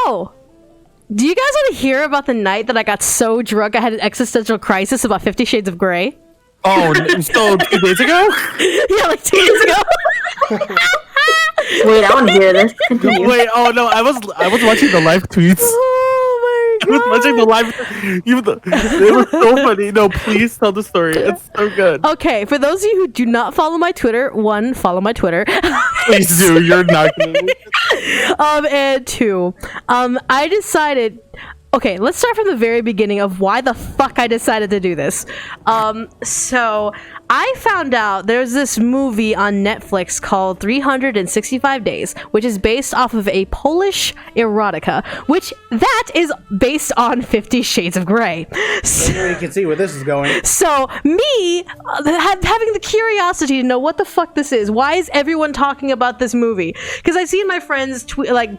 Oh, do you guys want to hear about the night that I got so drunk I had an existential crisis about 50 Shades of Grey? Oh, so 2 days ago? Yeah, like 2 days ago. Wait, I want to hear this. Continue. Wait, oh no, I was watching the live tweets. Oh my god. I was watching the live. It was so funny. No, please tell the story. It's so good. Okay, for those of you who do not follow my Twitter, one, follow my Twitter. Please do. You're not gonna. And two, I decided. Okay, let's start from the very beginning of why the fuck I decided to do this. So I found out there's this movie on Netflix called 365 Days, which is based off of a Polish erotica, which that is based on 50 Shades of Grey. So you can see where this is going. So me having the curiosity to know what the fuck this is. Why is everyone talking about this movie? Because I see my friends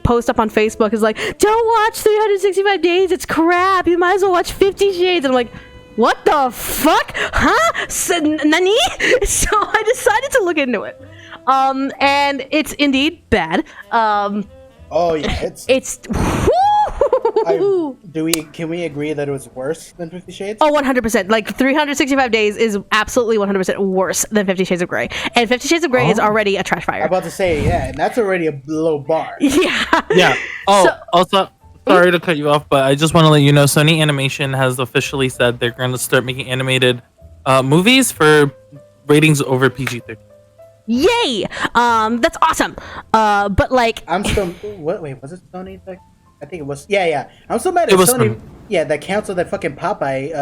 post up on Facebook is like, don't watch 365 Days. It's crap. You might as well watch 50 Shades. And I'm like, what the fuck? Huh? Nani? So I decided to look into it. And it's indeed bad. Oh yeah, it's can we agree that it was worse than 50 Shades? Oh, 100%. Like 365 Days is absolutely 100% worse than 50 Shades of Grey. And 50 Shades of Grey is already a trash fire. I'm about to say, yeah, and that's already a low bar. Yeah. Yeah. Oh, also, sorry to cut you off, but I just want to let you know, Sony Animation has officially said they're going to start making animated movies for ratings over PG-13. Yay! That's awesome. But like, I'm still. What? Wait, was it Sony? I think it was. Yeah. I'm still mad at Sony. Yeah, that canceled that fucking Popeye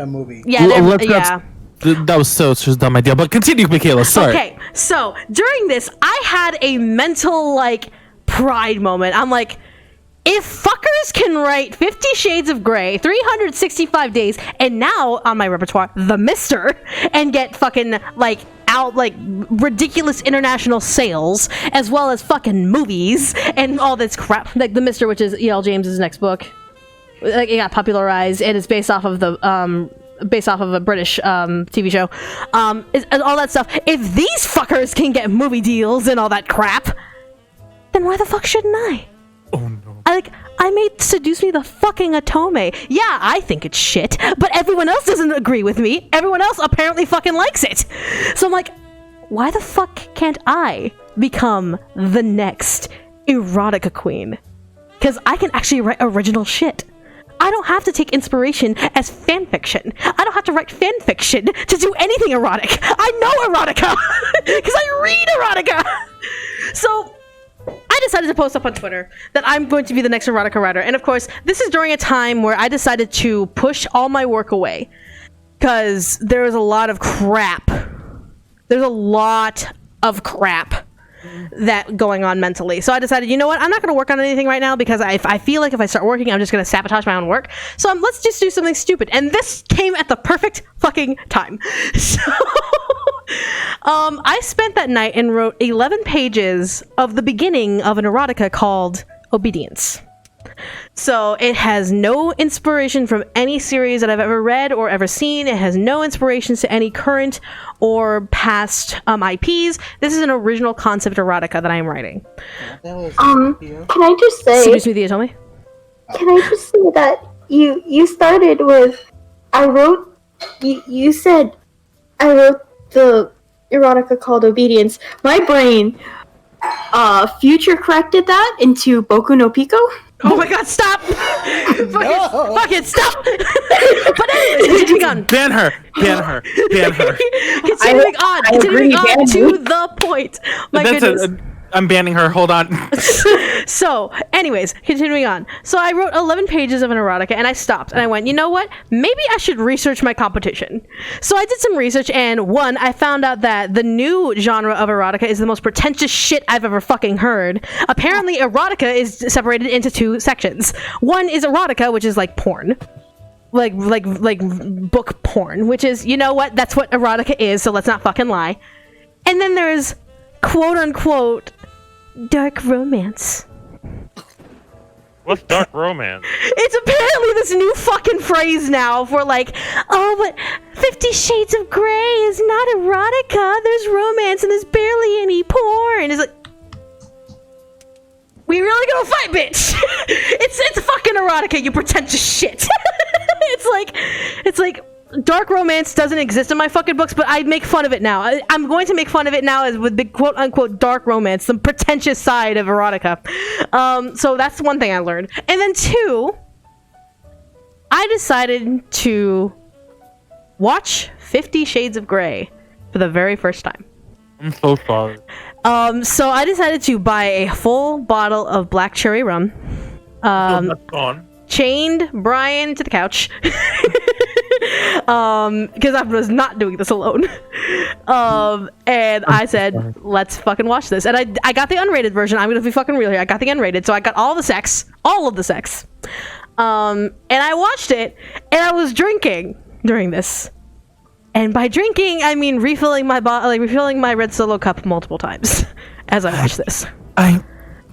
movie. Yeah, that was such a dumb idea. But continue, Michaela. Sorry. Okay, so during this, I had a mental pride moment. I'm like, if fuckers can write 50 Shades of Grey, 365 Days, and now on my repertoire, The Mister, and get fucking out ridiculous international sales, as well as fucking movies and all this crap, like The Mister, which is E.L. James's next book, it got popularized and it's based off of a British TV show, and all that stuff. If these fuckers can get movie deals and all that crap, then why the fuck shouldn't I? Oh no. I made Seduce Me the fucking Otome. Yeah, I think it's shit, but everyone else doesn't agree with me. Everyone else apparently fucking likes it. So I'm like, why the fuck can't I become the next erotica queen? Because I can actually write original shit. I don't have to take inspiration as fanfiction. I don't have to write fanfiction to do anything erotic. I know erotica because I read erotica. So I decided to post up on Twitter that I'm going to be the next erotica writer. And of course, this is during a time where I decided to push all my work away because there was a lot of crap. There's a lot of crap that going on mentally. So I decided, you know what? I'm not going to work on anything right now because I feel like if I start working, I'm just going to sabotage my own work. So let's just do something stupid. And this came at the perfect fucking time. So I spent that night and wrote 11 pages of the beginning of an erotica called Obedience. So it has no inspiration from any series that I've ever read or ever seen. It has no inspirations to any current or past IPs. This is an original concept erotica that I am writing. Can I just say? Seduce Me the Otome? Can I just say that you started with you said I wrote the erotica called Obedience. My brain future corrected that into Boku no Pico. Oh my god, stop! Fuck it, stop! But anyways, continuing on. Ban her! Continuing on to the point. My goodness. I'm banning her. Hold on. So, anyways, continuing on. So I wrote 11 pages of an erotica and I stopped and I went, you know what? Maybe I should research my competition. So I did some research and one, I found out that the new genre of erotica is the most pretentious shit I've ever fucking heard. Apparently, erotica is separated into two sections. One is erotica, which is like porn. Like book porn, which is, you know what? That's what erotica is, so let's not fucking lie. And then there's quote unquote dark romance. What's dark romance? It's apparently this new fucking phrase now for oh, but 50 Shades of Grey is not erotica. There's romance and there's barely any porn. It's like, we really gonna fight, bitch? erotica, you pretentious shit. it's like dark romance doesn't exist in my fucking books, but I make fun of it now. I'm going to make fun of it now as with the quote unquote dark romance, the pretentious side of erotica. So that's one thing I learned. And then two, I decided to watch 50 Shades of Grey for the very first time. I'm so sorry. So I decided to buy a full bottle of black cherry rum. That's gone. Chained Brian to the couch. Because I was not doing this alone. And I said, let's fucking watch this. And I got the unrated version. I'm gonna be fucking real here. I got the unrated, so I got all of the sex. And I watched it, and I was drinking during this. And by drinking, I mean refilling my red Solo cup multiple times as I watched this.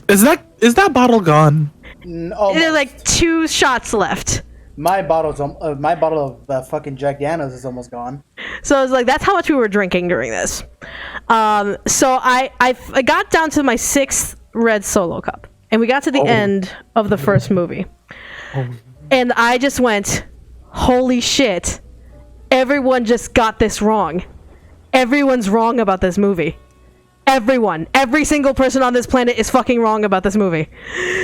Is that bottle gone? There's like 2 shots left. My bottle of fucking Jack Daniels is almost gone. So I was like, that's how much we were drinking during this. So I got down to my 6th red Solo cup, and we got to the end of the first movie, and I just went, holy shit. Everyone just got this wrong. Everyone's wrong about this movie. Every single person on this planet is fucking wrong about this movie.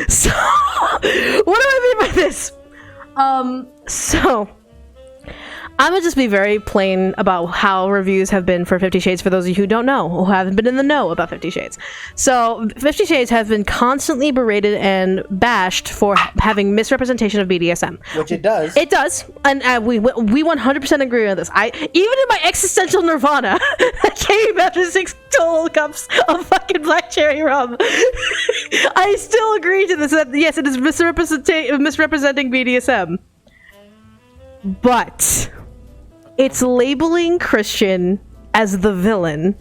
So, what do I mean by this? So, I'm gonna just be very plain about how reviews have been for 50 Shades for those of you who don't know, who haven't been in the know about 50 Shades. So, 50 Shades has been constantly berated and bashed for having misrepresentation of BDSM. Which it does. It does, and we 100% agree on this. Even in my existential nirvana, I came after 6 total cups of fucking black cherry rum. I still agree to this. That yes, it is misrepresenting BDSM, but it's labeling Christian as the villain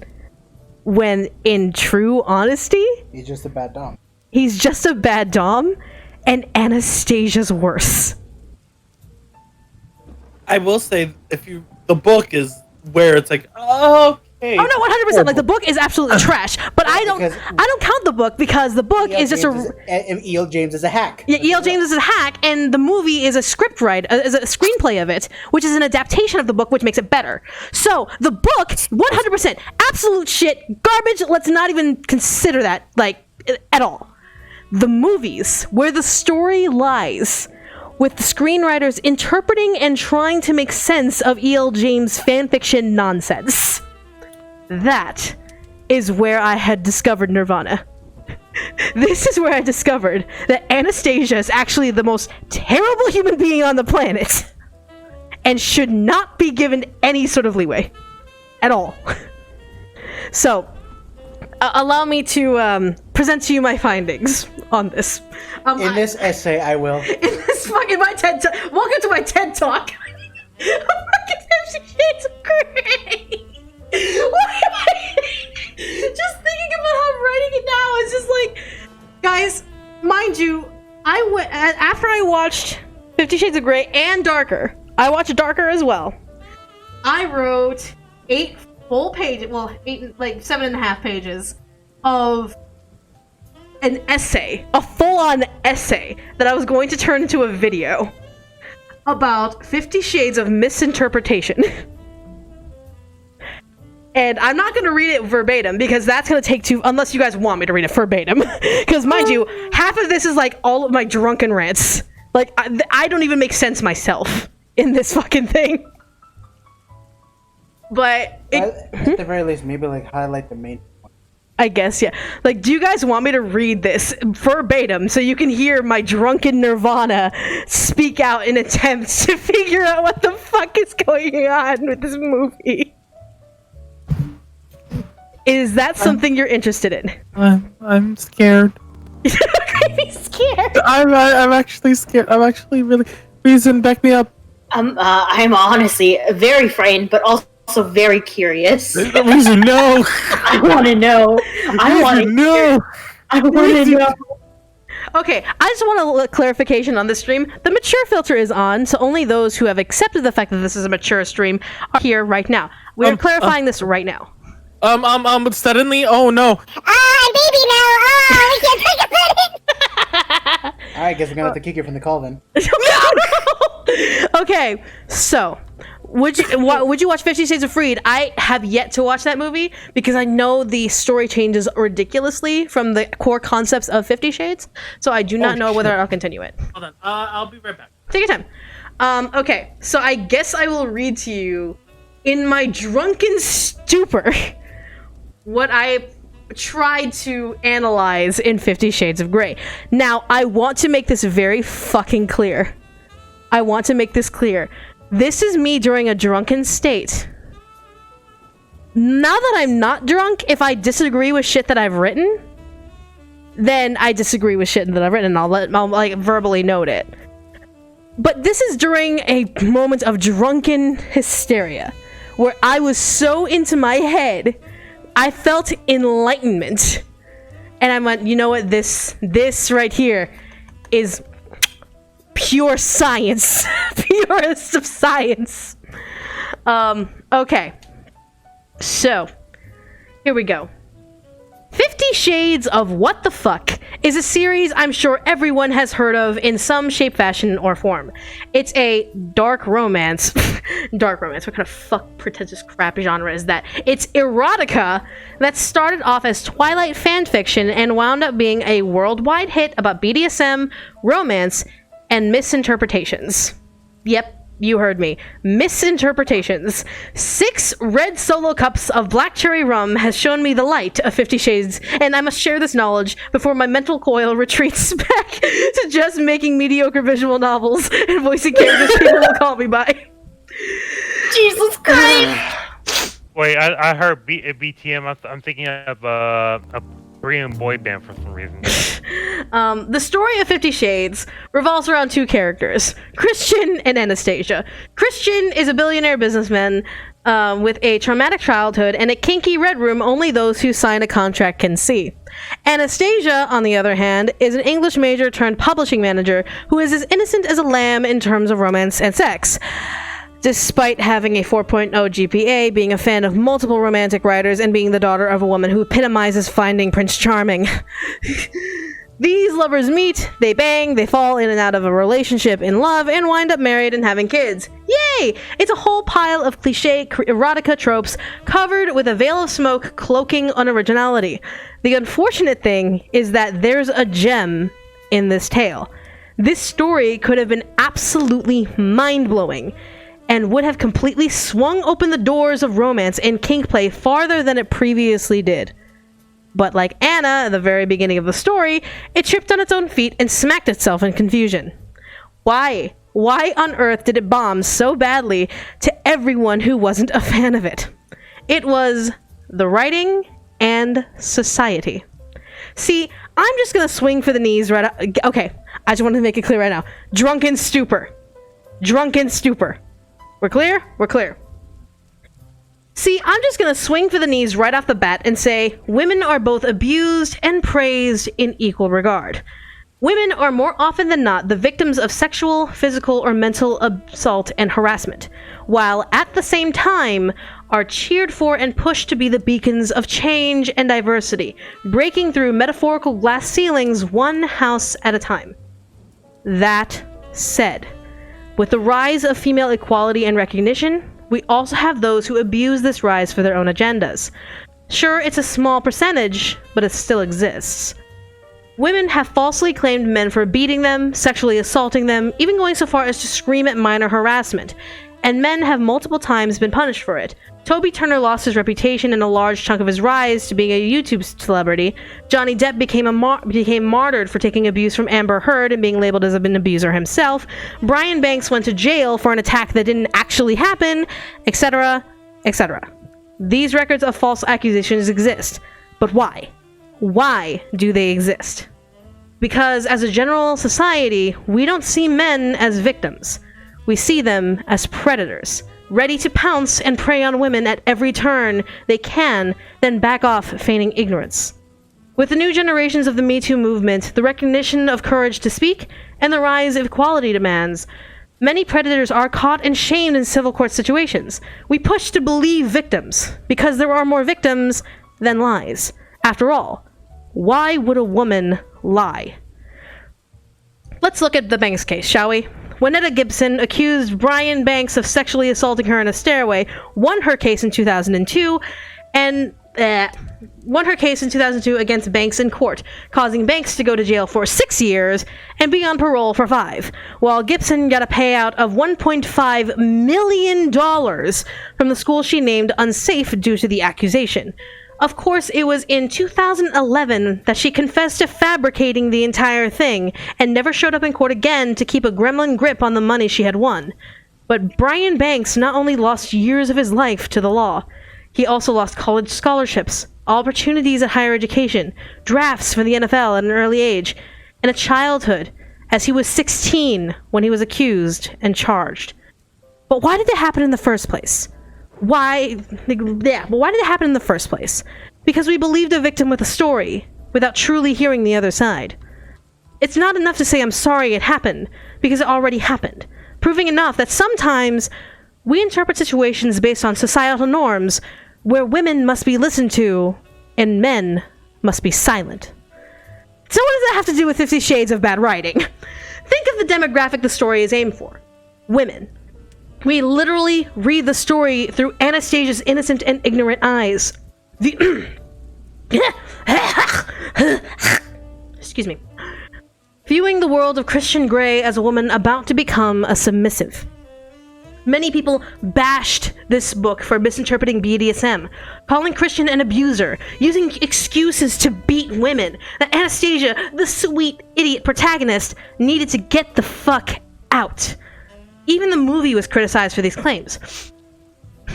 when, in true honesty, he's just a bad dom. He's just a bad dom, and Anastasia's worse. I will say, the book is where it's like, okay. Oh no, 100%. Like the book is absolutely trash, but I don't count the book because the book is just E.L. James is a hack. Yeah, E.L. James is a hack, and the movie is a is a screenplay of it, which is an adaptation of the book, which makes it better. So the book, 100%, absolute shit, garbage. Let's not even consider that, like, at all. The movies, where the story lies, with the screenwriters interpreting and trying to make sense of E.L. James fanfiction nonsense. That is where I had discovered Nirvana. This is where I discovered that Anastasia is actually the most terrible human being on the planet and should not be given any sort of leeway at all. So, allow me to present to you my findings on this. In this essay, I will. In this fucking my TED Talk. Welcome to my TED Talk. Fucking 50 Shades of Grey. Just thinking about how I'm writing it now is just like, guys, mind you, after I watched 50 Shades of Grey and Darker, I watched Darker as well. I wrote 8 full pages, well, 7.5 pages of an essay, a full-on essay that I was going to turn into a video about 50 Shades of Misinterpretation. And I'm not going to read it verbatim because that's going to take unless you guys want me to read it verbatim. Because mind you, half of this is like all of my drunken rants. Like, I don't even make sense myself in this fucking thing. But at the very least, maybe like highlight the main point. I guess, yeah. Like, do you guys want me to read this verbatim so you can hear my drunken nirvana speak out in attempts to figure out what the fuck is going on with this movie? Is that something you're interested in? I'm scared. You're crazy scared. I'm actually scared. I'm actually really. Reason, back me up. I'm honestly very frightened, but also very curious. Reason, no. I want to know. I want to know. I want to know. Okay, I just want a clarification on this stream. The mature filter is on, so only those who have accepted the fact that this is a mature stream are here right now. We're clarifying this right now. Suddenly, oh no. Baby, no. Oh, we can't talk about it. I guess we're gonna have to kick you from the call then. Okay, so would you watch 50 Shades of Freed? I have yet to watch that movie because I know the story changes ridiculously from the core concepts of 50 Shades, so I do not know whether I'll continue it. Hold on. I'll be right back. Take your time. Okay, so I guess I will read to you in my drunken stupor what I tried to analyze in 50 Shades of Grey. Now, I want to make this very fucking clear. I want to make this clear. This is me during a drunken state. Now that I'm not drunk, if I disagree with shit that I've written, then I disagree with shit that I've written, and I'll like verbally note it. But this is during a moment of drunken hysteria, where I was so into my head, I felt enlightenment. And I went, you know what, this right here is pure science. Purest of science. Okay. So, here we go. 50 Shades of What the Fuck is a series I'm sure everyone has heard of in some shape, fashion, or form. It's a dark romance. Dark romance. What kind of fuck pretentious crap genre is that? It's erotica that started off as Twilight fanfiction and wound up being a worldwide hit about BDSM, romance, and misinterpretations. Yep. You heard me. Misinterpretations. 6 red solo cups of black cherry rum has shown me the light of 50 Shades, and I must share this knowledge before my mental coil retreats back to just making mediocre visual novels and voicing characters people will call me by. Jesus Christ! Wait, I heard BTM. I'm thinking of a Korean boy band for some reason. The story of 50 Shades revolves around 2 characters, Christian and Anastasia. Christian is a billionaire businessman with a traumatic childhood and a kinky red room only those who sign a contract can see. Anastasia, on the other hand, is an English major turned publishing manager who is as innocent as a lamb in terms of romance and sex. Despite having a 4.0 GPA, being a fan of multiple romantic writers, and being the daughter of a woman who epitomizes finding Prince Charming. These lovers meet, they bang, they fall in and out of a relationship in love, and wind up married and having kids. Yay! It's a whole pile of cliché erotica tropes covered with a veil of smoke cloaking unoriginality. The unfortunate thing is that there's a gem in this tale. This story could have been absolutely mind-blowing, and would have completely swung open the doors of romance and kink play farther than it previously did. But like Anna at the very beginning of the story, it tripped on its own feet and smacked itself in confusion. Why? Why on earth did it bomb so badly to everyone who wasn't a fan of it? It was the writing and society. See, I'm just gonna swing for the knees right out. Okay, I just want to make it clear right now. Drunken stupor. Drunken stupor. We're clear? We're clear. See, I'm just gonna swing for the knees right off the bat and say women are both abused and praised in equal regard. Women are more often than not the victims of sexual, physical, or mental assault and harassment, while at the same time are cheered for and pushed to be the beacons of change and diversity, breaking through metaphorical glass ceilings one house at a time. That said, with the rise of female equality and recognition, we also have those who abuse this rise for their own agendas. Sure, it's a small percentage, but it still exists. Women have falsely claimed men for beating them, sexually assaulting them, even going so far as to scream at minor harassment, and men have multiple times been punished for it. Toby Turner lost his reputation and a large chunk of his rise to being a YouTube celebrity. Johnny Depp became martyred for taking abuse from Amber Heard and being labeled as an abuser himself. Brian Banks went to jail for an attack that didn't actually happen, etc., etc. These records of false accusations exist. But why? Why do they exist? Because as a general society, we don't see men as victims. We see them as predators, ready to pounce and prey on women at every turn they can, then back off, feigning ignorance. With the new generations of the Me Too movement, the recognition of courage to speak, and the rise of equality demands, many predators are caught and shamed in civil court situations. We push to believe victims, because there are more victims than lies. After all, why would a woman lie? let's look at the Banks case, shall we? Juanetta Gibson accused Brian Banks of sexually assaulting her in a stairway, won her case in 2002 against Banks in court, causing Banks to go to jail for 6 years and be on parole for 5, while Gibson got a payout of $1.5 million from the school she named unsafe due to the accusation. Of course, it was in 2011 that she confessed to fabricating the entire thing and never showed up in court again to keep a gremlin grip on the money she had won. But Brian Banks not only lost years of his life to the law, he also lost college scholarships, opportunities at higher education, drafts for the NFL at an early age, and a childhood, as he was 16 when he was accused and charged. But why did it happen in the first place? Why did it happen in the first place? Because we believed a victim with a story, without truly hearing the other side. It's not enough to say I'm sorry it happened, because it already happened, proving enough that sometimes we interpret situations based on societal norms, where women must be listened to, and men must be silent. So what does that have to do with 50 Shades of Bad Writing? Think of the demographic the story is aimed for. Women. We literally read the story through Anastasia's innocent and ignorant eyes. Excuse me. Viewing the world of Christian Grey as a woman about to become a submissive. Many people bashed this book for misinterpreting BDSM, calling Christian an abuser, using excuses to beat women, that Anastasia, the sweet idiot protagonist, needed to get the fuck out. Even the movie was criticized for these claims.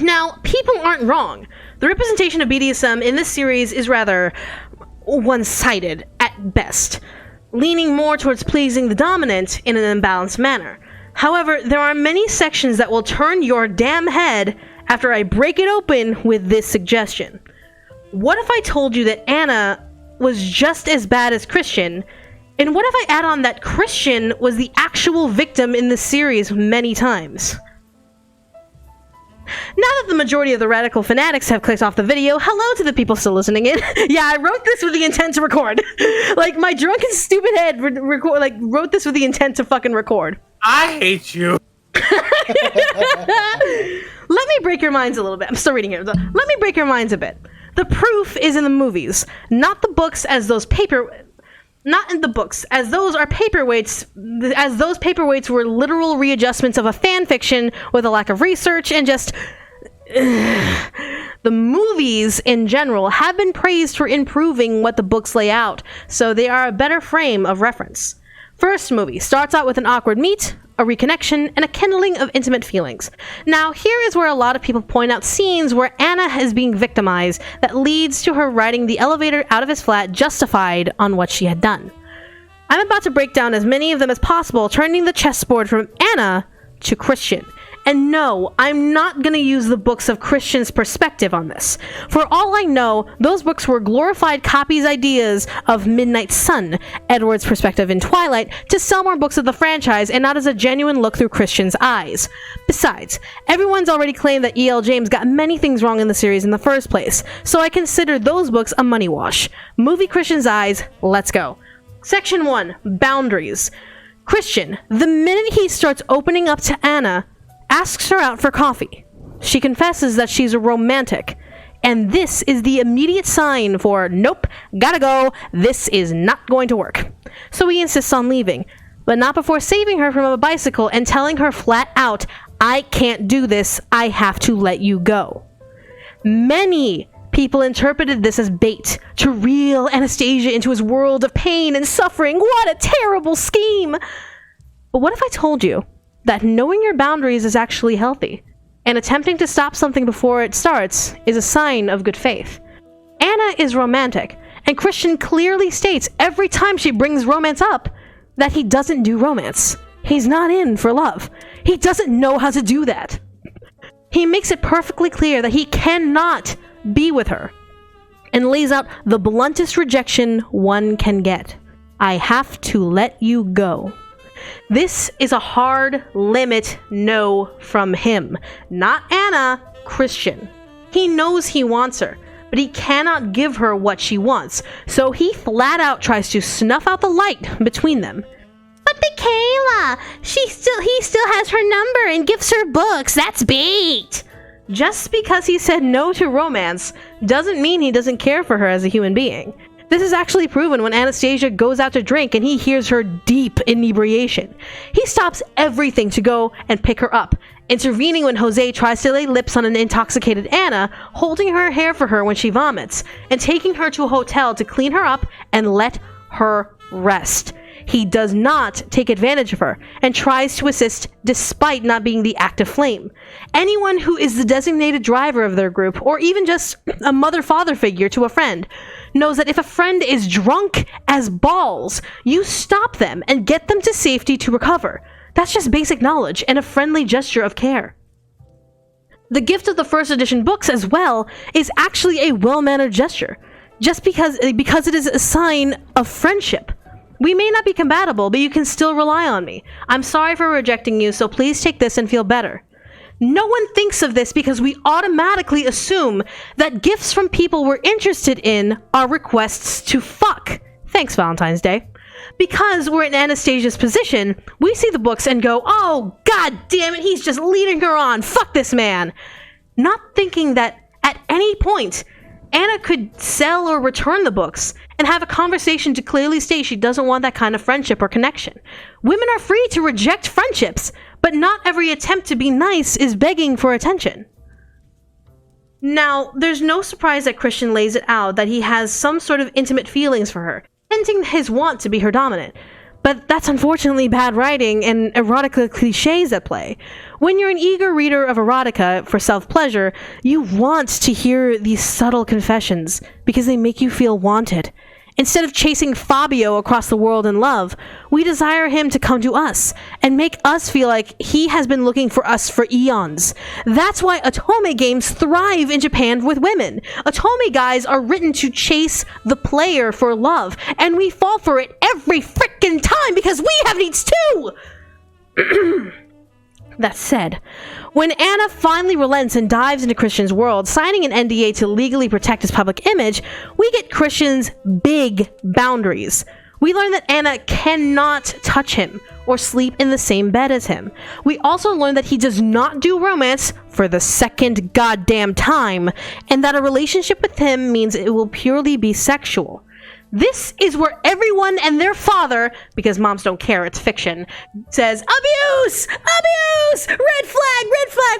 Now, people aren't wrong. The representation of BDSM in this series is rather one-sided at best, leaning more towards pleasing the dominant in an imbalanced manner. However, there are many sections that will turn your damn head after I break it open with this suggestion. What if I told you that Anna was just as bad as Christian? And what if I add on that Christian was the actual victim in this series many times? Now that the majority of the radical fanatics have clicked off the video, hello to the people still listening in. Yeah, I wrote this with the intent to record. Like, my drunken stupid head wrote this with the intent to fucking record. I hate you. Let me break your minds a little bit. I'm still reading it. Let me break your minds a bit. The proof is in the movies, not the books, as those not in the books, as those are paperweights, as those paperweights were literal readjustments of a fan fiction with a lack of research and just... The movies, in general, have been praised for improving what the books lay out, so they are a better frame of reference. First movie starts out with an awkward meet, a reconnection, and a kindling of intimate feelings. Now, here is where a lot of people point out scenes where Anna is being victimized that leads to her riding the elevator out of his flat justified on what she had done. I'm about to break down as many of them as possible, turning the chessboard from Anna to Christian. And no, I'm not going to use the books of Christian's perspective on this. For all I know, those books were glorified copies ideas of Midnight Sun, Edward's perspective in Twilight, to sell more books of the franchise and not as a genuine look through Christian's eyes. Besides, everyone's already claimed that E.L. James got many things wrong in the series in the first place, so I consider those books a money wash. Movie Christian's eyes, let's go. Section 1, Boundaries. Christian, the minute he starts opening up to Anna, asks her out for coffee. She confesses that she's a romantic, and this is the immediate sign for, nope, gotta go, this is not going to work. So he insists on leaving, but not before saving her from a bicycle and telling her flat out, I can't do this, I have to let you go. Many people interpreted this as bait to reel Anastasia into his world of pain and suffering. What a terrible scheme! But what if I told you that knowing your boundaries is actually healthy, and attempting to stop something before it starts is a sign of good faith? Anna is romantic, and Christian clearly states every time she brings romance up that he doesn't do romance. He's not in for love. He doesn't know how to do that. He makes it perfectly clear that he cannot be with her, and lays out the bluntest rejection one can get. I have to let you go. This is a hard limit no from him. Not Anna, Christian. He knows he wants her, but he cannot give her what she wants, so he flat out tries to snuff out the light between them. But they can't. he still has her number and gives her books. That's bait. Just because he said no to romance doesn't mean he doesn't care for her as a human being. This is actually proven when Anastasia goes out to drink and he hears her deep inebriation. He stops everything to go and pick her up, intervening when Jose tries to lay lips on an intoxicated Anna, holding her hair for her when she vomits, and taking her to a hotel to clean her up and let her rest. He does not take advantage of her and tries to assist despite not being the active flame. Anyone who is the designated driver of their group, or even just a mother-father figure to a friend, knows that if a friend is drunk as balls, you stop them and get them to safety to recover. That's just basic knowledge and a friendly gesture of care. The gift of the first edition books as well is actually a well-mannered gesture, just because it is a sign of friendship. We may not be compatible, but you can still rely on me. I'm sorry for rejecting you, so please take this and feel better. No one thinks of this because we automatically assume that gifts from people we're interested in are requests to fuck. Thanks, Valentine's Day. Because we're in Anastasia's position, we see the books and go, oh, god damn it, he's just leading her on. Fuck this man. Not thinking that at any point, Anna could sell or return the books and have a conversation to clearly state she doesn't want that kind of friendship or connection. Women are free to reject friendships, but not every attempt to be nice is begging for attention. Now, there's no surprise that Christian lays it out that he has some sort of intimate feelings for her, hinting his want to be her dominant. But that's unfortunately bad writing and erotica cliches at play. When you're an eager reader of erotica for self-pleasure, you want to hear these subtle confessions because they make you feel wanted. Instead of chasing Fabio across the world in love, we desire him to come to us and make us feel like he has been looking for us for eons. That's why otome games thrive in Japan with women. Otome guys are written to chase the player for love, and we fall for it every frickin' time because we have needs too! That said, when Anna finally relents and dives into Christian's world, signing an NDA to legally protect his public image, we get Christian's big boundaries. We learn that Anna cannot touch him or sleep in the same bed as him. We also learn that he does not do romance for the second goddamn time, and that a relationship with him means it will purely be sexual. This is where everyone and their father, because moms don't care, it's fiction, says, abuse! Abuse! Red flag! Red flag!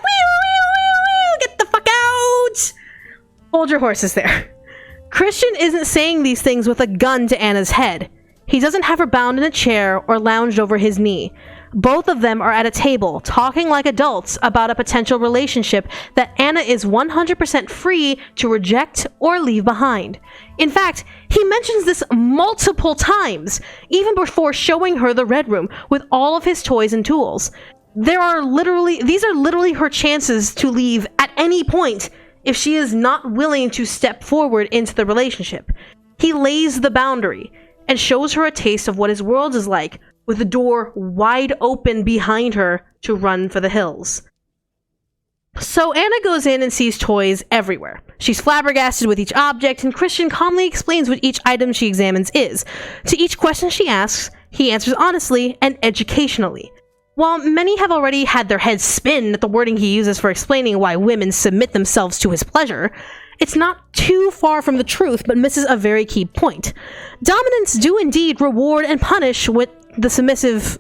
Get the fuck out! Hold your horses there. Christian isn't saying these things with a gun to Anna's head. He doesn't have her bound in a chair or lounged over his knee. Both of them are at a table, talking like adults about a potential relationship that Anna is 100% free to reject or leave behind. In fact, he mentions this multiple times, even before showing her the Red Room with all of his toys and tools. These are literally her chances to leave at any point if she is not willing to step forward into the relationship. He lays the boundary and shows her a taste of what his world is like, with the door wide open behind her to run for the hills. So Anna goes in and sees toys everywhere. She's flabbergasted with each object, and Christian calmly explains what each item she examines is. To each question she asks, he answers honestly and educationally. While many have already had their heads spin at the wording he uses for explaining why women submit themselves to his pleasure, it's not too far from the truth, but misses a very key point. Dominants do indeed reward and punish what the submissive,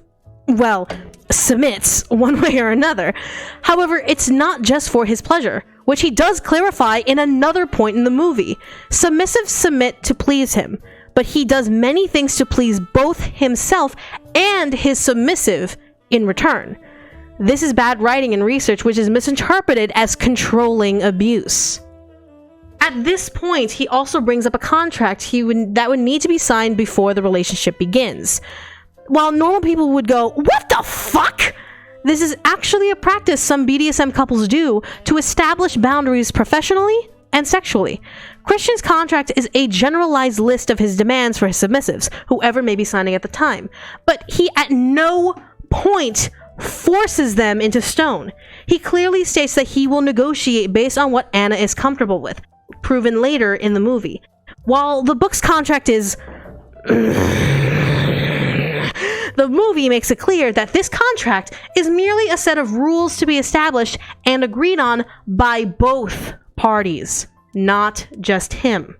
submits one way or another. However, it's not just for his pleasure, which he does clarify in another point in the movie. Submissives submit to please him, but he does many things to please both himself and his submissive in return. This is bad writing and research, which is misinterpreted as controlling abuse. At this point, he also brings up a contract that would need to be signed before the relationship begins. While normal people would go, what the fuck? This is actually a practice some BDSM couples do to establish boundaries professionally and sexually. Christian's contract is a generalized list of his demands for his submissives, whoever may be signing at the time, but he at no point forces them into stone. He clearly states that he will negotiate based on what Anna is comfortable with, proven later in the movie. While the book's contract is... the The movie makes it clear that this contract is merely a set of rules to be established and agreed on by both parties, not just him.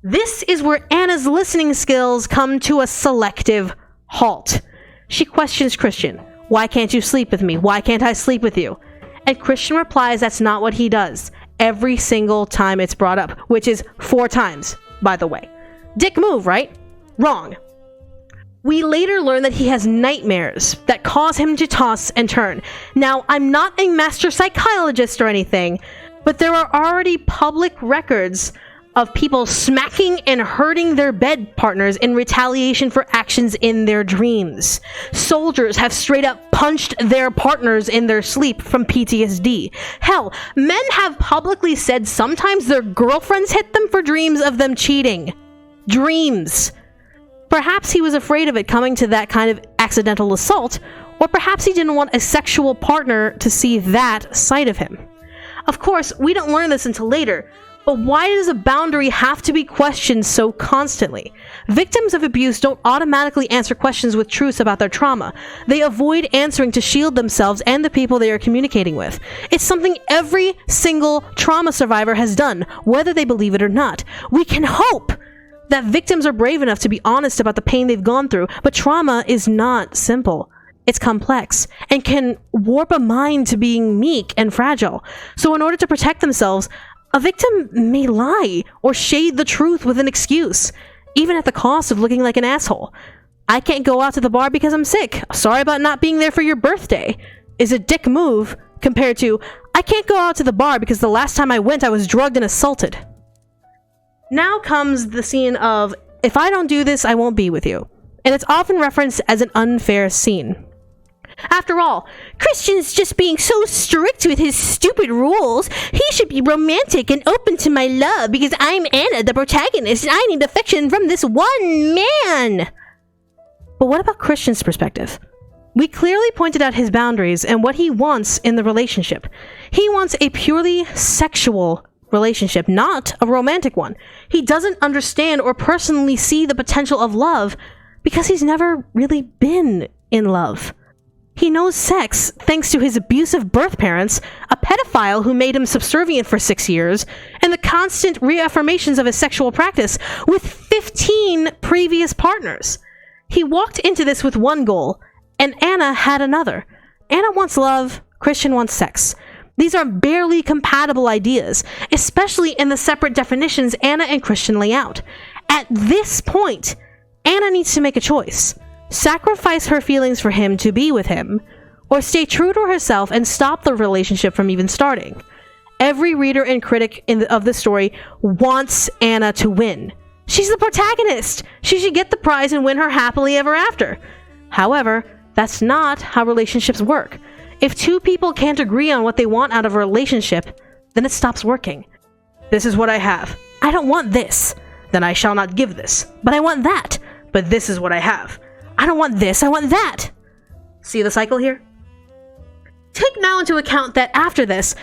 This is where Anna's listening skills come to a selective halt. She questions Christian. Why can't you sleep with me? Why can't I sleep with you? And Christian replies that's not what he does. Every single time it's brought up, which is 4 times, by the way. Dick move, right? Wrong. We later learn that he has nightmares that cause him to toss and turn. Now, I'm not a master psychologist or anything, but there are already public records of people smacking and hurting their bed partners in retaliation for actions in their dreams. Soldiers have straight up punched their partners in their sleep from PTSD. Hell, men have publicly said sometimes their girlfriends hit them for dreams of them cheating. Dreams. Perhaps he was afraid of it coming to that kind of accidental assault, or perhaps he didn't want a sexual partner to see that side of him. Of course, we don't learn this until later, but why does a boundary have to be questioned so constantly? Victims of abuse don't automatically answer questions with truths about their trauma. They avoid answering to shield themselves and the people they are communicating with. It's something every single trauma survivor has done, whether they believe it or not. We can hope that victims are brave enough to be honest about the pain they've gone through, but trauma is not simple. It's complex and can warp a mind to being meek and fragile. So in order to protect themselves, a victim may lie or shade the truth with an excuse, even at the cost of looking like an asshole. I can't go out to the bar because I'm sick. Sorry about not being there for your birthday. Is a dick move compared to, I can't go out to the bar because the last time I went I was drugged and assaulted. Now comes the scene of, if I don't do this, I won't be with you. And it's often referenced as an unfair scene. After all, Christian's just being so strict with his stupid rules. He should be romantic and open to my love because I'm Anna, the protagonist, and I need affection from this one man. But what about Christian's perspective? We clearly pointed out his boundaries and what he wants in the relationship. He wants a purely sexual relationship, not a romantic one. He doesn't understand or personally see the potential of love because he's never really been in love. He knows sex thanks to his abusive birth parents, a pedophile who made him subservient for 6 years, and the constant reaffirmations of his sexual practice with 15 previous partners. He walked into this with one goal, and Anna had another. Anna wants love, Christian wants sex. These are barely compatible ideas, especially in the separate definitions Anna and Christian lay out. At this point, Anna needs to make a choice. Sacrifice her feelings for him to be with him, or stay true to herself and stop the relationship from even starting. Every reader and critic of the story wants Anna to win. She's the protagonist. She should get the prize and win her happily ever after. However, that's not how relationships work. If 2 people can't agree on what they want out of a relationship, then it stops working. This is what I have. I don't want this. Then I shall not give this. But I want that. But this is what I have. I don't want this, I want that. See the cycle here? Take now into account that after this,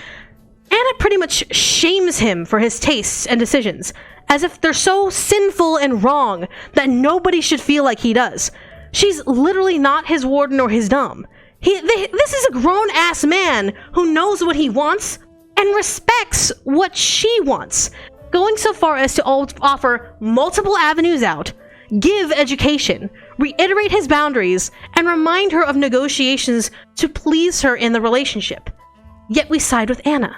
Anna pretty much shames him for his tastes and decisions, as if they're so sinful and wrong that nobody should feel like he does. She's literally not his warden or his dom. This is a grown-ass man who knows what he wants and respects what she wants, going so far as to offer multiple avenues out, give education, reiterate his boundaries, and remind her of negotiations to please her in the relationship. Yet we side with Anna.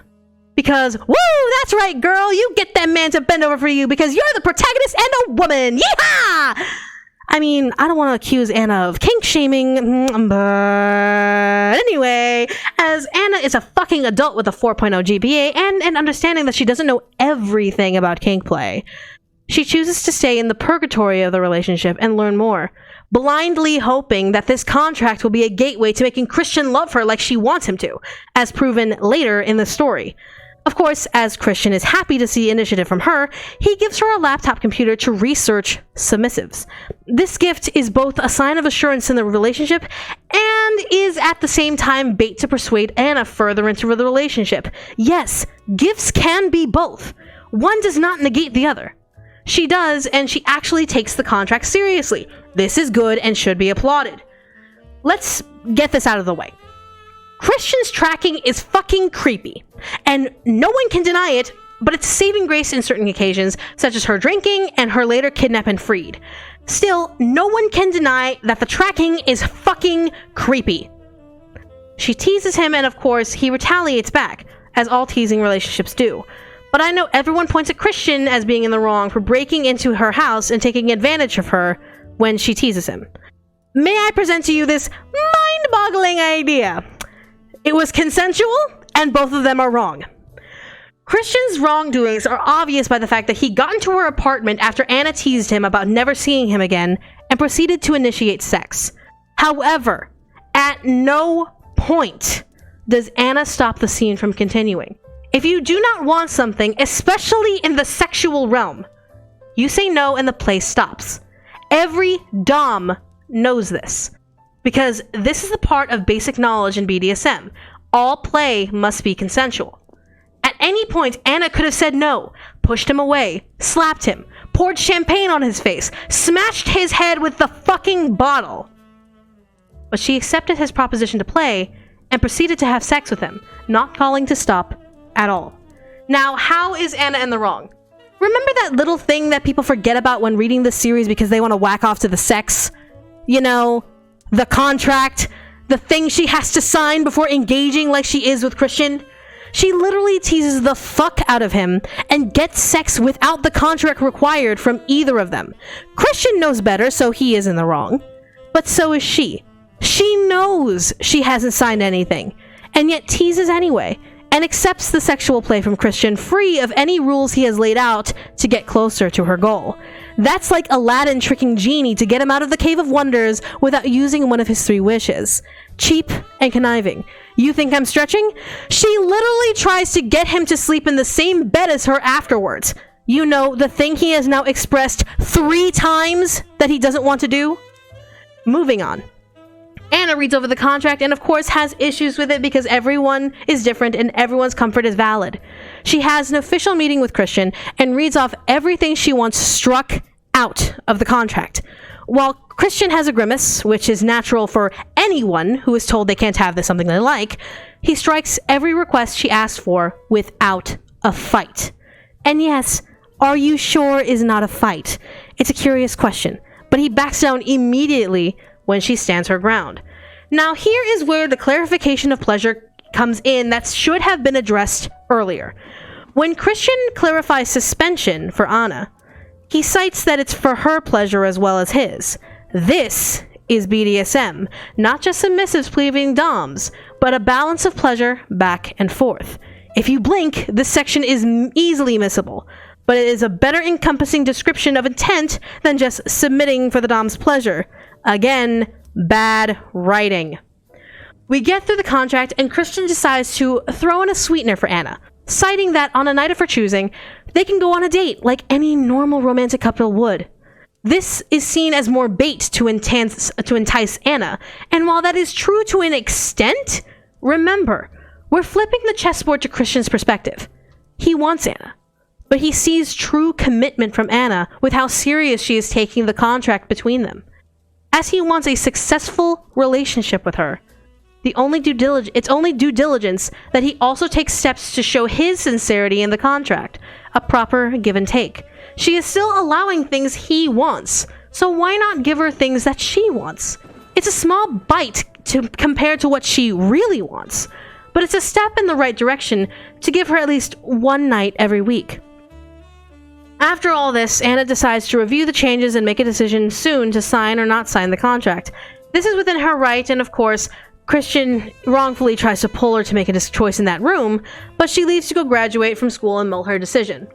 Because, woo, that's right, girl, you get that man to bend over for you because you're the protagonist and a woman! Yeehaw! I mean, I don't want to accuse Anna of kink shaming, but anyway, as Anna is a fucking adult with a 4.0 GPA and an understanding that she doesn't know everything about kink play, she chooses to stay in the purgatory of the relationship and learn more, blindly hoping that this contract will be a gateway to making Christian love her like she wants him to, as proven later in the story. Of course, as Christian is happy to see initiative from her, he gives her a laptop computer to research submissives. This gift is both a sign of assurance in the relationship and is at the same time bait to persuade Anna further into the relationship. Yes, gifts can be both. One does not negate the other. She does, and she actually takes the contract seriously. This is good and should be applauded. let's get this out of the way. Christian's tracking is fucking creepy, and no one can deny it, but it's saving grace in certain occasions, such as her drinking and her later kidnapped and freed. Still, no one can deny that the tracking is fucking creepy. She teases him, and of course, he retaliates back, as all teasing relationships do. But I know everyone points at Christian as being in the wrong for breaking into her house and taking advantage of her when she teases him. May I present to you this mind-boggling idea? It was consensual, and both of them are wrong. Christian's wrongdoings are obvious by the fact that he got into her apartment after Anna teased him about never seeing him again and proceeded to initiate sex. However, at no point does Anna stop the scene from continuing. If you do not want something, especially in the sexual realm, you say no and the play stops. Every dom knows this, because this is the part of basic knowledge in BDSM. All play must be consensual. At any point, Anna could have said no, pushed him away, slapped him, poured champagne on his face, smashed his head with the fucking bottle. But she accepted his proposition to play and proceeded to have sex with him, not calling to stop at all. Now, how is Anna in the wrong? Remember that little thing that people forget about when reading this series because they want to whack off to the sex? You know, the contract, the thing she has to sign before engaging like she is with Christian? She literally teases the fuck out of him and gets sex without the contract required from either of them. Christian knows better, so he is in the wrong. But so is she. She knows she hasn't signed anything, and yet teases anyway, and accepts the sexual play from Christian free of any rules he has laid out to get closer to her goal. That's like Aladdin tricking Genie to get him out of the Cave of Wonders without using one of his 3 wishes. Cheap and conniving. You think I'm stretching? She literally tries to get him to sleep in the same bed as her afterwards. You know, the thing he has now expressed 3 times that he doesn't want to do? Moving on. Anna reads over the contract and of course has issues with it because everyone is different and everyone's comfort is valid. She has an official meeting with Christian and reads off everything she wants struck out of the contract. While Christian has a grimace, which is natural for anyone who is told they can't have this something they like, he strikes every request she asks for without a fight. And yes, are you sure is not a fight? It's a curious question, but he backs down immediately when she stands her ground. Now here is where the clarification of pleasure comes in that should have been addressed earlier. When Christian clarifies suspension for Anna, he cites that it's for her pleasure as well as his. This is BDSM, not just submissives pleasing doms, but a balance of pleasure back and forth. If you blink, this section is easily missable, but it is a better encompassing description of intent than just submitting for the dom's pleasure. Again, bad writing. We get through the contract and Christian decides to throw in a sweetener for Anna, citing that on a night of her choosing, they can go on a date like any normal romantic couple would. This is seen as more bait to entice Anna, and while that is true to an extent, remember, we're flipping the chessboard to Christian's perspective. He wants Anna, but he sees true commitment from Anna with how serious she is taking the contract between them. As he wants a successful relationship with her, it's only due diligence that he also takes steps to show his sincerity in the contract, a proper give and take. She is still allowing things he wants, so why not give her things that she wants? It's a small bite compared to what she really wants, but it's a step in the right direction to give her at least one night every week. After all this, Anna decides to review the changes and make a decision soon to sign or not sign the contract. This is within her right, and of course, Christian wrongfully tries to pull her to make a choice in that room, but she leaves to go graduate from school and mull her decision.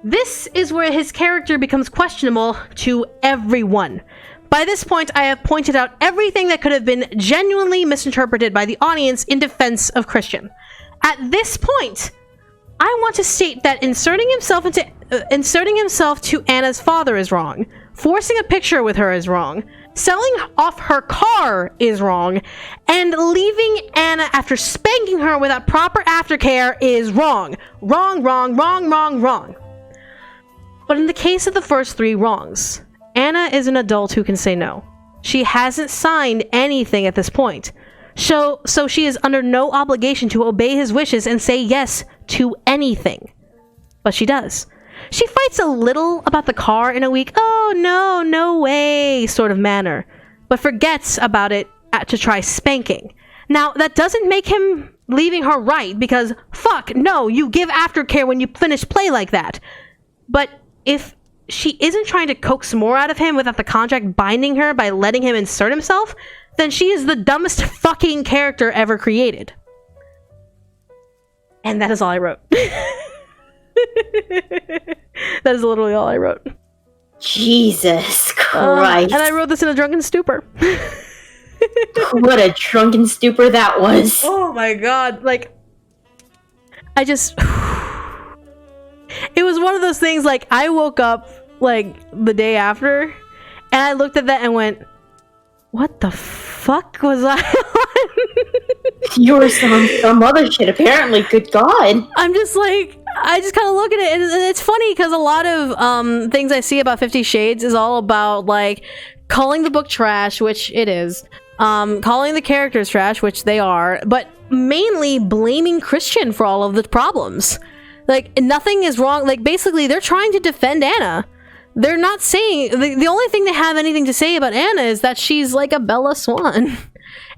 This is where his character becomes questionable to everyone. By this point, I have pointed out everything that could have been genuinely misinterpreted by the audience in defense of Christian. At this point, I want to state that inserting himself to Anna's father is wrong. Forcing a picture with her is wrong. Selling off her car is wrong. And leaving Anna after spanking her without proper aftercare is wrong. Wrong, wrong, wrong, wrong, wrong. But in the case of the first 3 wrongs, Anna is an adult who can say no. She hasn't signed anything at this point. So she is under no obligation to obey his wishes and say yes to anything. But she does. She fights a little about the car in a weak, oh no way sort of manner, but forgets about it to try spanking. Now, that doesn't make him leaving her right, because fuck, no, you give aftercare when you finish play like that. But if she isn't trying to coax more out of him without the contract binding her by letting him insert himself, then she is the dumbest fucking character ever created. And that is all I wrote. That is literally all I wrote. Jesus Christ. And I wrote this in a drunken stupor. What a drunken stupor that was. Oh my god. Like, I just... It was one of those things, like, I woke up, like, the day after, and I looked at that and went, what the fuck was I on? You were some other shit, apparently. Good God. I'm just like, I just kind of look at it, and it's funny because a lot of things I see about 50 Shades is all about, like, calling the book trash, which it is, calling the characters trash, which they are, but mainly blaming Christian for all of the problems. Like, nothing is wrong. Like, basically, they're trying to defend Anna. They're not saying... The only thing they have anything to say about Anna is that she's like a Bella Swan.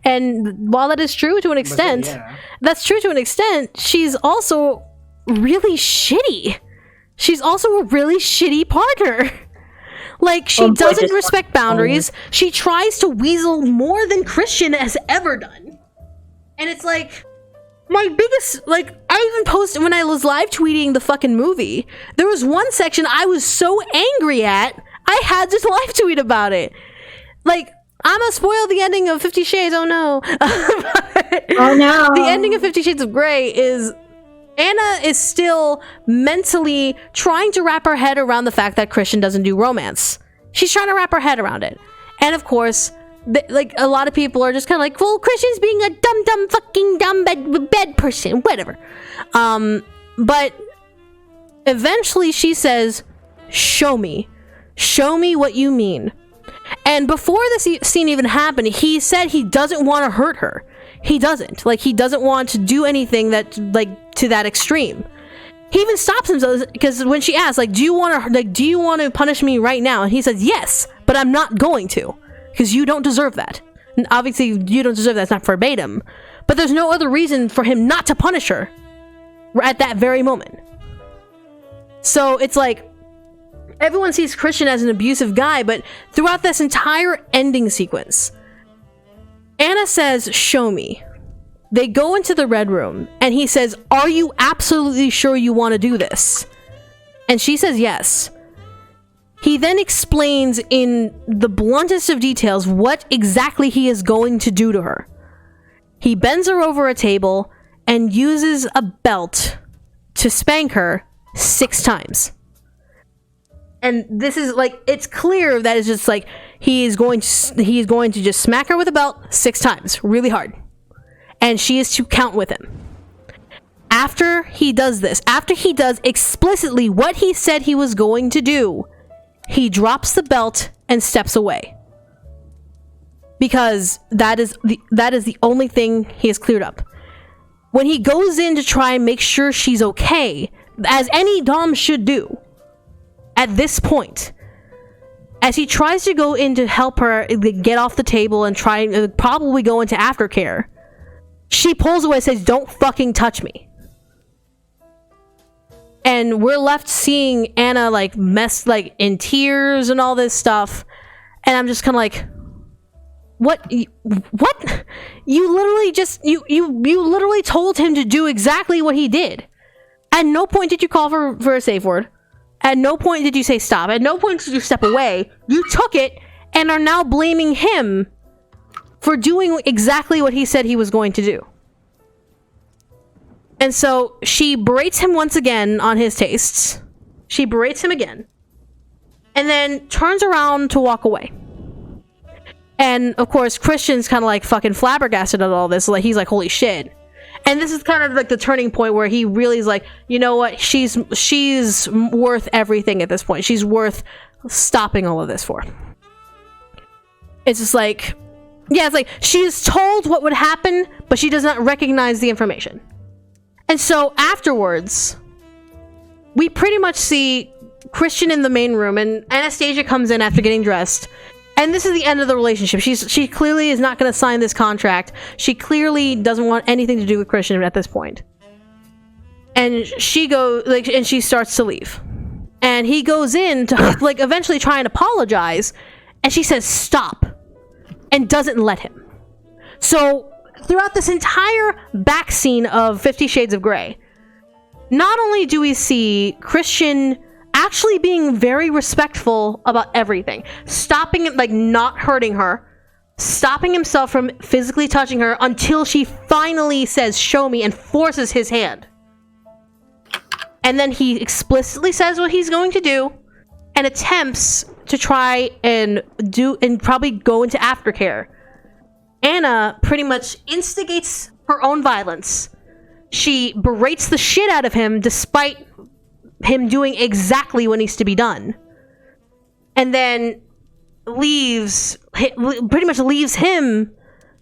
And while that is true to an extent, that's true to an extent, she's also really shitty. She's also a really shitty partner. Like, she doesn't respect boundaries. She tries to weasel more than Christian has ever done. And it's like... My biggest, like, I even posted when I was live tweeting the fucking movie. There was one section I was so angry at, I had to live tweet about it. Like, I'm gonna spoil the ending of 50 Shades, oh no. Oh no. The ending of 50 Shades of Grey is, Anna is still mentally trying to wrap her head around the fact that Christian doesn't do romance. She's trying to wrap her head around it. And of course, like, a lot of people are just kind of like, well, Christian's being a dumb fucking dumb bed person, whatever. But eventually she says, show me what you mean. And before this scene even happened, he said he doesn't want to hurt her. He doesn't. Like, he doesn't want to do anything that, like, to that extreme. He even stops himself, because when she asks, like, do you want to punish me right now? And he says, yes, but I'm not going to. Because you don't deserve that. And obviously, you don't deserve that. It's not verbatim. But there's no other reason for him not to punish her at that very moment. So it's like, everyone sees Christian as an abusive guy, but throughout this entire ending sequence, Anna says, show me. They go into the red room, and he says, are you absolutely sure you want to do this? And she says yes. He then explains in the bluntest of details what exactly he is going to do to her. He bends her over a table and uses a belt to spank her 6 times. And this is like, it's clear that it's just like, he is going to just smack her with a belt 6 times, really hard. And she is to count with him. After he does this, after he does explicitly what he said he was going to do, he drops the belt and steps away. Because that is the only thing he has cleared up. When he goes in to try and make sure she's okay, as any dom should do, at this point, as he tries to go in to help her get off the table and try and probably go into aftercare, she pulls away and says, don't fucking touch me. And we're left seeing Anna, like, in tears and all this stuff. And I'm just kind of like, what? You literally just, you literally told him to do exactly what he did. At no point did you call for a safe word. At no point did you say stop. At no point did you step away. You took it and are now blaming him for doing exactly what he said he was going to do. And so she berates him once again on his tastes. She berates him again. And then turns around to walk away. And of course, Christian's kind of like fucking flabbergasted at all this. Like, he's like, holy shit. And this is kind of like the turning point where he really is like, you know what? She's worth everything at this point. She's worth stopping all of this for. It's just like, yeah, it's like she is told what would happen, but she does not recognize the information. And so afterwards, we pretty much see Christian in the main room, and Anastasia comes in after getting dressed. And this is the end of the relationship. She clearly is not going to sign this contract. She clearly doesn't want anything to do with Christian at this point. And she and she starts to leave. And he goes in to eventually try and apologize, and she says stop and doesn't let him. So throughout this entire back scene of 50 Shades of Grey, not only do we see Christian actually being very respectful about everything, stopping it, not hurting her, stopping himself from physically touching her until she finally says show me and forces his hand. And then he explicitly says what he's going to do and attempts to try and probably go into aftercare. Anna pretty much instigates her own violence. She berates the shit out of him despite him doing exactly what needs to be done. And then pretty much leaves him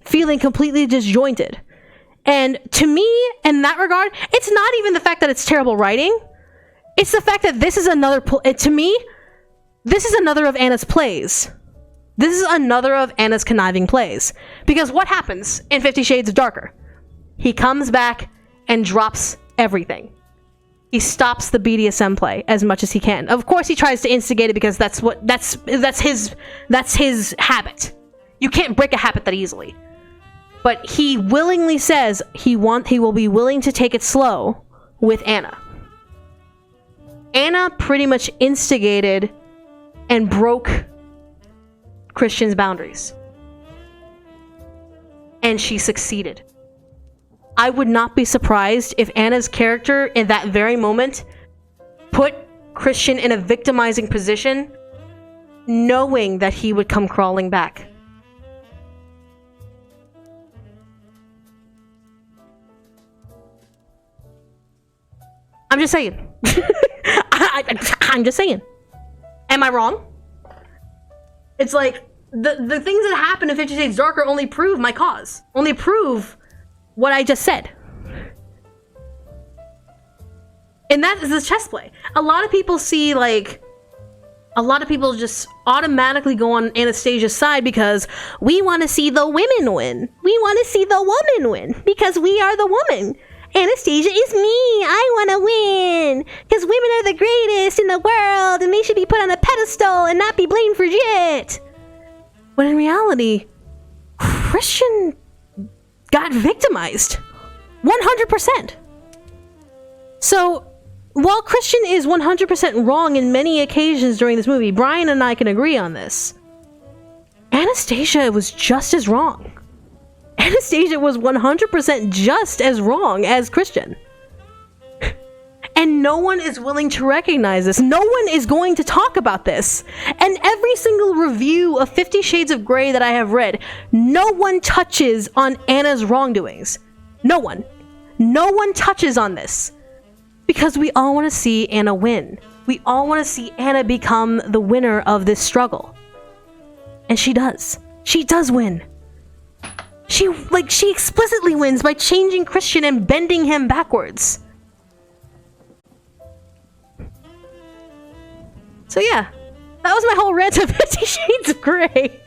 feeling completely disjointed. And to me, in that regard, it's not even the fact that it's terrible writing. It's the fact that this is another, to me, this is another of Anna's plays. This is another of Anna's conniving plays. Because what happens in 50 Shades of Darker? He comes back and drops everything. He stops the BDSM play as much as he can. Of course, he tries to instigate it because that's his habit. You can't break a habit that easily. But he willingly says he will be willing to take it slow with Anna. Anna pretty much instigated and broke Christian's boundaries. And she succeeded. I would not be surprised if Anna's character in that very moment put Christian in a victimizing position, knowing that he would come crawling back. I'm just saying. I'm just saying. Am I wrong? It's like, the things that happen in 50 Shades Darker only prove my cause. Only prove what I just said. And that is the chess play. A lot of people just automatically go on Anastasia's side because we want to see the women win. We want to see the woman win because we are the woman. Anastasia is me. I want to win because women are the greatest in the world and they should be put on a pedestal and not be blamed for shit. When in reality, Christian got victimized 100%. So while Christian is 100% wrong in many occasions during this movie, Brian and I can agree on this. Anastasia was just as wrong. Anastasia was 100% just as wrong as Christian. And no one is willing to recognize this. No one is going to talk about this. And every single review of 50 Shades of Grey that I have read, no one touches on Anna's wrongdoings. No one. No one touches on this. Because we all want to see Anna win. We all want to see Anna become the winner of this struggle. And she does. She does win. She explicitly wins by changing Christian and bending him backwards. So yeah, that was my whole rant of 50 Shades of Grey.